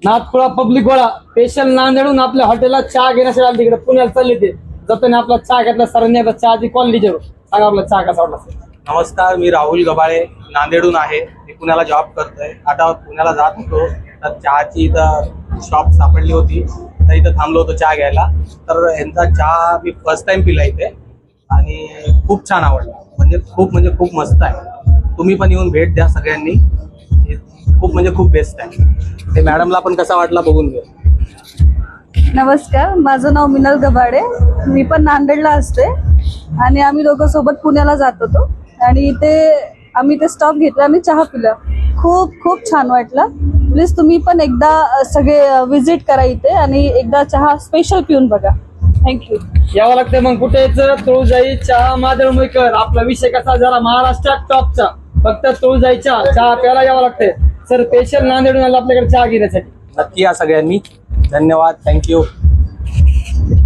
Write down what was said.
नाथपुरा public गोळा special नांदेडून आपल्या हॉटेलला चहा घेण्यासाठी आले, तिकडे पुण्याला चालले ते. जाताना आपला चहा घेतला सरांनी, आता चहाची क्वालिटी जेव सांगा आपला चहा कसा वाटला सर. नमस्कार, मी राहुल गबाळे नांदेडून आहे. मी पुण्याला जॉब करतोय. आता पुण्याला जात होतो तर चहाची इथं शॉप सापडली होती, तर इथं थांबलो होतो चहा घ्यायला. तर यांचा चहा मी फर्स्ट टाइम पिला इथे आणि खूप छान आवडला. म्हणजे खूप मस्त आहे. तुम्ही पण येऊन भेट द्या सगळ्यांनी. खूप बेस्ट आहे. ते मॅडमला पण कसा वाटला बघून घ्या. नमस्कार, माझं नाव मिनल गबाडे. मी पण नांदेडला असते आणि आम्ही दोघं सोबत पुण्याला जात होतो आणि आम्ही ते स्टॉप घेतला आणि चहा पिला. खूप छान वाटलं. प्लीज तुम्ही पण एकदा सगळे विजिट करा इथे आणि एकदा चहा स्पेशल पिऊन बघा. थँक्यू. यावं लागतंय मग कुठे यायचं? तुळजाई चहा माधवमेकर. आपला विषय कसा झाला महाराष्ट्रात टॉपचा, फक्त तुळजाईचा चहा प्यायला यावं लागतंय. सर स्पेशल नांदेडून आलं आपल्याकडे चहा घेण्यासाठी. नक्की या सगळ्यांनी. धन्यवाद. थँक्यू.